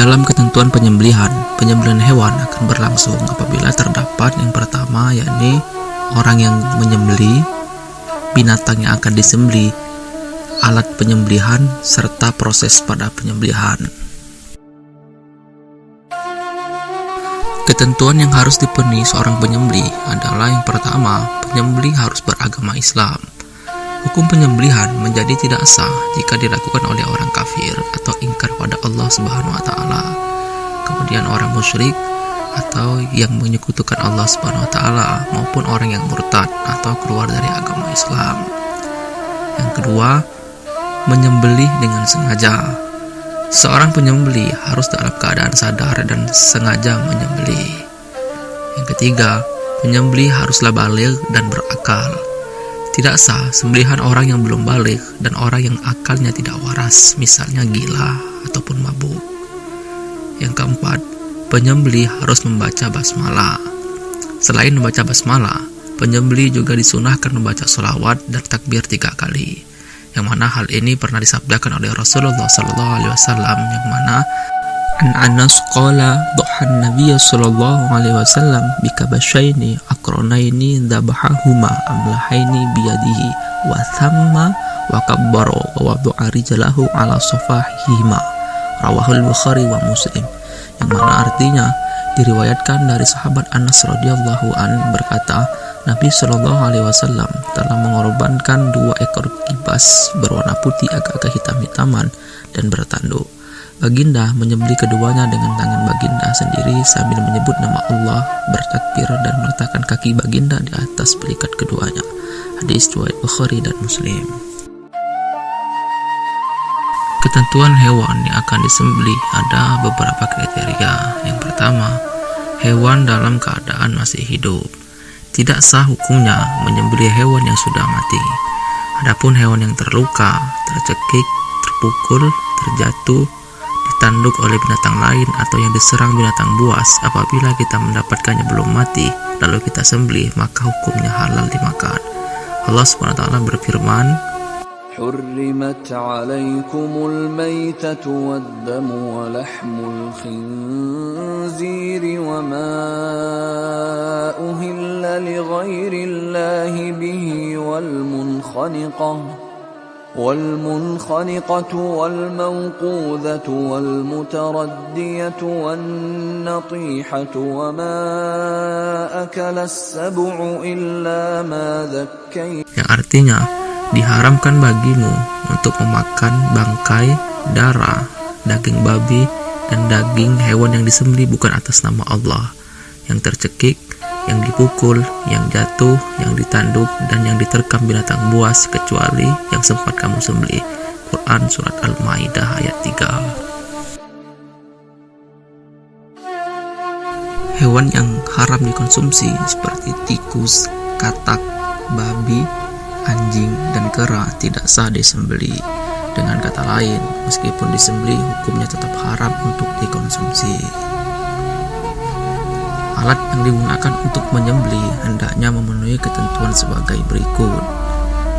dalam ketentuan penyembelihan hewan akan berlangsung apabila terdapat yang pertama, yakni orang yang menyembelih, binatang yang akan disembelih, alat penyembelihan, serta proses pada penyembelihan. Ketentuan yang harus dipenuhi seorang penyembelih adalah yang pertama, penyembelih harus beragama Islam. Hukum penyembelihan menjadi tidak sah jika dilakukan oleh orang kafir atau ingkar pada Allah Subhanahu wa taala. Kemudian orang musyrik atau yang menyekutukan Allah Subhanahu wa taala maupun orang yang murtad atau keluar dari agama Islam. Yang kedua, menyembelih dengan sengaja. Seorang penyembelih harus dalam keadaan sadar dan sengaja menyembelih. Yang ketiga, penyembelih haruslah baligh dan berakal. Tidak sah sembelihan orang yang belum baligh dan orang yang akalnya tidak waras, misalnya gila ataupun mabuk. Yang keempat, penyembelih harus membaca basmalah. Selain membaca basmalah, penyembelih juga disunahkan membaca sholawat dan takbir 3 kali. Yang mana hal ini pernah disabdakan oleh Rasulullah SAW, yang mana an Anas qala duhan Nabiy sallallahu alaihi wasallam bikabashaini aqranaini dzabahahuma amlahaini biyadihi wa thamma wa kabbara wa wada'a rijlahu ala safahihima, rawahul Bukhari wa Muslim. Yang mana artinya diriwayatkan dari sahabat Anas radhiyallahu an berkata, Nabi sallallahu alaihi wasallam telah mengorbankan 2 ekor kibas berwarna putih agak kehitam-hitaman dan bertanduk. Baginda menyembelih keduanya dengan tangan baginda sendiri sambil menyebut nama Allah, bertakbir dan meletakkan kaki baginda di atas belikat keduanya. Hadis riwayat Bukhari dan Muslim. Ketentuan hewan yang akan disembelih ada beberapa kriteria. Yang pertama, hewan dalam keadaan masih hidup. Tidak sah hukumnya menyembelih hewan yang sudah mati. Adapun hewan yang terluka, tercekik, terpukul, terjatuh, ditanduk oleh binatang lain atau yang diserang binatang buas, apabila kita mendapatkannya belum mati lalu kita sembelih, maka hukumnya halal dimakan. Allah SWT berfirman, حرمت عليكم الميتة والدم ولحم الخنزير وما أهل لغير الله به والمنخنقة والموقوذة والمتردية والنطيحة وما أكل السبع إلا ما ذكيتم. Yang artinya diharamkan bagimu untuk memakan bangkai, darah, daging babi, dan daging hewan yang disembelih bukan atas nama Allah, yang tercekik, yang dipukul, yang jatuh, yang ditanduk, dan yang diterkam binatang buas kecuali yang sempat kamu sembelih. Quran Surat Al-Maidah ayat 3. Hewan yang haram dikonsumsi seperti tikus, katak, babi, anjing, dan kera tidak sah disembelih. Dengan kata lain, meskipun disembelih, hukumnya tetap haram untuk dikonsumsi. Alat yang digunakan untuk menyembelih hendaknya memenuhi ketentuan sebagai berikut.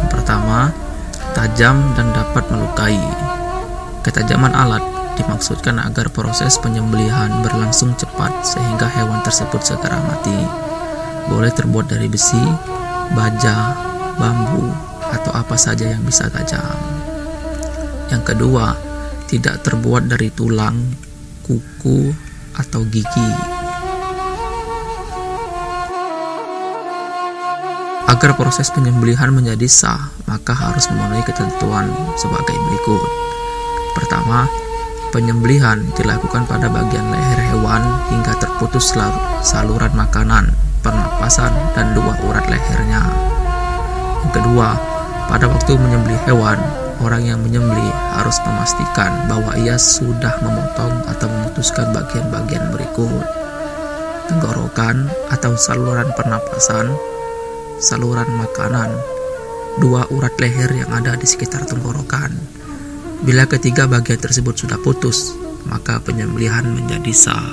Yang pertama, tajam dan dapat melukai. Ketajaman alat dimaksudkan agar proses penyembelihan berlangsung cepat sehingga hewan tersebut segera mati. Boleh terbuat dari besi, baja, bambu, atau apa saja yang bisa tajam. Yang kedua, tidak terbuat dari tulang, kuku, atau gigi. Agar proses penyembelihan menjadi sah, maka harus memenuhi ketentuan sebagai berikut. Pertama, penyembelihan dilakukan pada bagian leher hewan hingga terputus saluran makanan, pernapasan, dan 2 urat lehernya. Yang kedua, pada waktu menyembelih hewan, orang yang menyembelih harus memastikan bahwa ia sudah memotong atau memutuskan bagian-bagian berikut: tenggorokan atau saluran pernapasan, saluran makanan, 2 urat leher yang ada di sekitar tenggorokan. Bila ketiga bagian tersebut sudah putus, maka penyembelihan menjadi sah.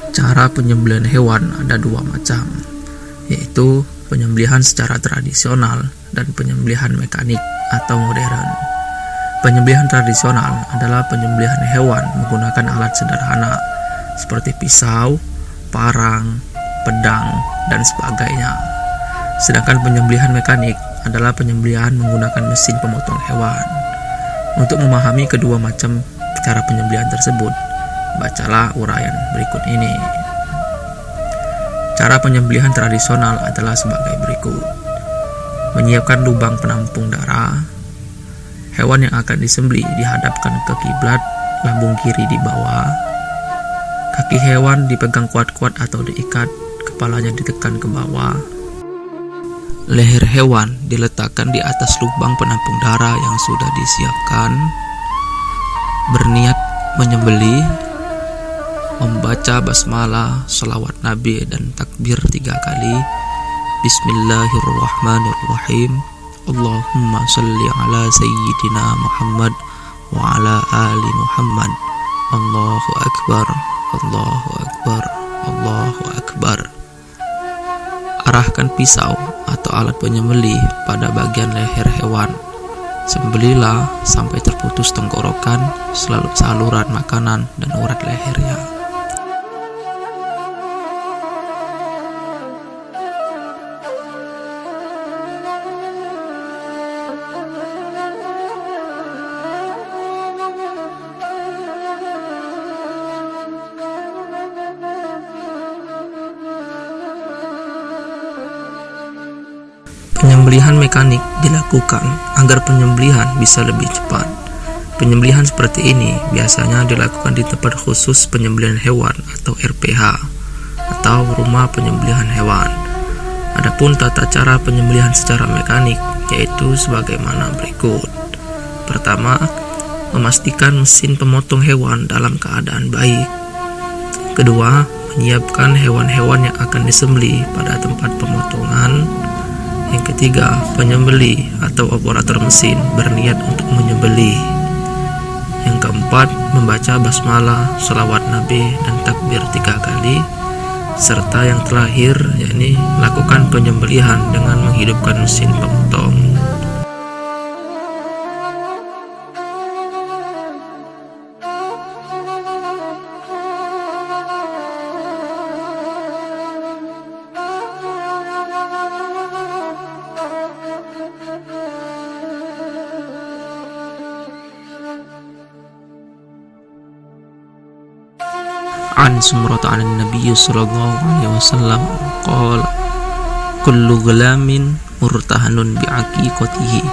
Cara penyembelihan hewan ada 2 macam, yaitu penyembelihan secara tradisional dan penyembelihan mekanik atau modern. Penyembelihan tradisional adalah penyembelihan hewan menggunakan alat sederhana seperti pisau, parang, pedang, dan sebagainya. Sedangkan penyembelihan mekanik adalah penyembelihan menggunakan mesin pemotong hewan. Untuk memahami kedua macam cara penyembelihan tersebut, bacalah uraian berikut ini. Cara penyembelihan tradisional adalah sebagai berikut. Menyiapkan lubang penampung darah. Hewan yang akan disembelih dihadapkan ke kiblat, lambung kiri di bawah. Kaki hewan dipegang kuat-kuat atau diikat, kepalanya ditekan ke bawah. Leher hewan diletakkan di atas lubang penampung darah yang sudah disiapkan. Berniat menyembelih, membaca basmalah, salawat Nabi dan takbir 3 kali. Bismillahirrahmanirrahim. Allahumma salli ala sayyidina Muhammad wa ala ali Muhammad. Allahu akbar, Allahu akbar, Allahu akbar. Arahkan pisau atau alat penyembelih pada bagian leher hewan. Sembelihlah sampai terputus tenggorokan, saluran makanan dan urat lehernya. Penyembelihan mekanik dilakukan agar penyembelihan bisa lebih cepat. Penyembelihan seperti ini biasanya dilakukan di tempat khusus penyembelihan hewan atau RPH atau rumah penyembelihan hewan. Adapun tata cara penyembelihan secara mekanik yaitu sebagaimana berikut. Pertama, memastikan mesin pemotong hewan dalam keadaan baik. Kedua, menyiapkan hewan-hewan yang akan disembelih pada tempat pemotongan. Yang ketiga, penyembelih atau operator mesin berniat untuk menyembelih. Yang keempat, membaca basmalah, salawat Nabi dan takbir 3 kali. Serta yang terakhir, yakni lakukan penyembelihan dengan menghidupkan mesin pemotong. An Sumrata an Nabi sallallahu alaihi wasallam qala kullu ghulamin murtahanun bi'aqiqatihi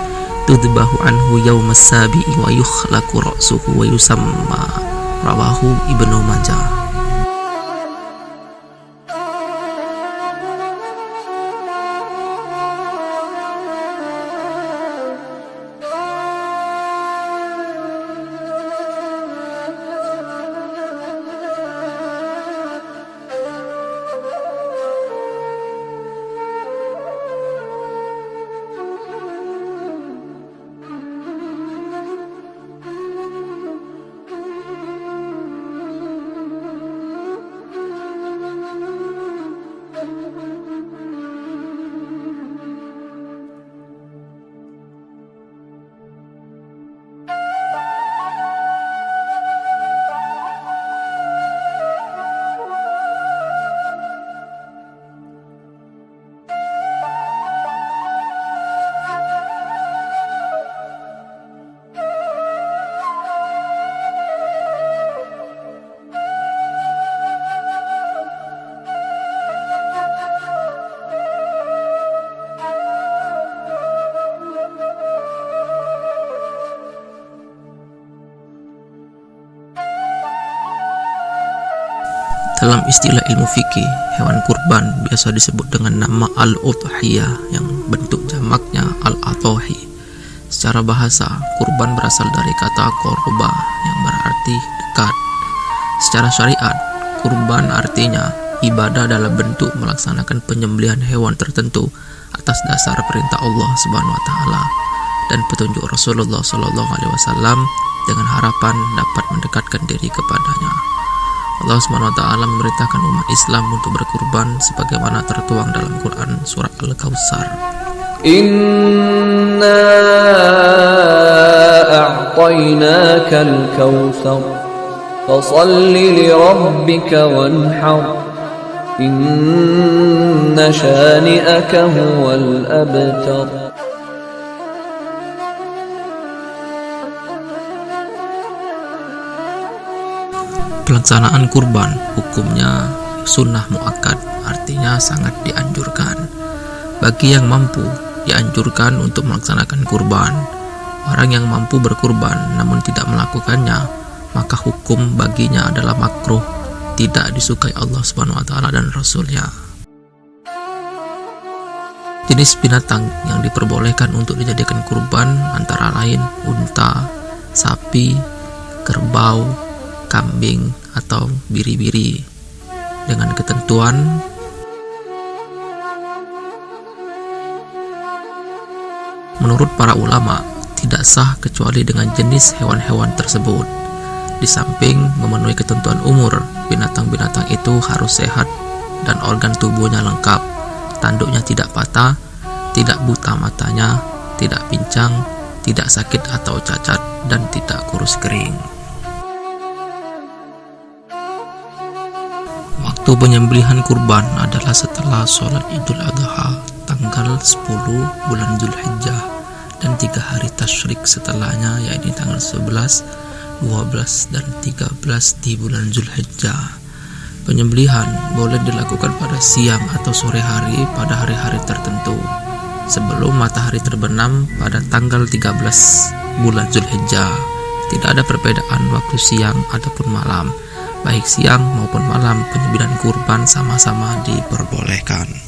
tudbahu anhu yawmas sabi'i wa yukhlaqu ra'suhu wa yusamma. Rawahu Ibnu Majah. Dalam istilah ilmu fikih, hewan kurban biasa disebut dengan nama al-udhiyah yang bentuk jamaknya al-adhahi. Secara bahasa, kurban berasal dari kata qurba yang berarti dekat. Secara syariat, kurban artinya ibadah dalam bentuk melaksanakan penyembelihan hewan tertentu atas dasar perintah Allah Subhanahu wa taala dan petunjuk Rasulullah sallallahu alaihi wasallam dengan harapan dapat mendekatkan diri kepadanya. Allah Subhanahu wa taala memerintahkan umat Islam untuk berkurban sebagaimana tertuang dalam Quran surat Al-Kautsar. Inna أعطيناك الكوثر فصل لربك وانحر إن شانئك هو الأبتر. Pelaksanaan kurban hukumnya sunnah muakkad, artinya sangat dianjurkan. Bagi yang mampu, dianjurkan untuk melaksanakan kurban. Orang yang mampu berkurban namun tidak melakukannya, maka hukum baginya adalah makruh, tidak disukai Allah Subhanahu wa taala dan Rasulnya. Jenis binatang yang diperbolehkan untuk dijadikan kurban antara lain unta, sapi, kerbau, kambing, atau biri-biri, dengan ketentuan menurut para ulama tidak sah kecuali dengan jenis hewan-hewan tersebut. Di samping memenuhi ketentuan umur, binatang-binatang itu harus sehat dan organ tubuhnya lengkap, tanduknya tidak patah, tidak buta matanya, tidak pincang, tidak sakit atau cacat, dan tidak kurus kering. Waktu penyembelihan kurban adalah setelah sholat Idul Adha tanggal 10 bulan Zulhijjah dan 3 hari tasyrik setelahnya, yaitu tanggal 11, 12, dan 13 di bulan Zulhijjah. Penyembelihan boleh dilakukan pada siang atau sore hari pada hari-hari tertentu sebelum matahari terbenam pada tanggal 13 bulan Zulhijjah. Tidak ada perbedaan waktu siang ataupun malam. Baik siang maupun malam penyembelihan kurban sama-sama diperbolehkan.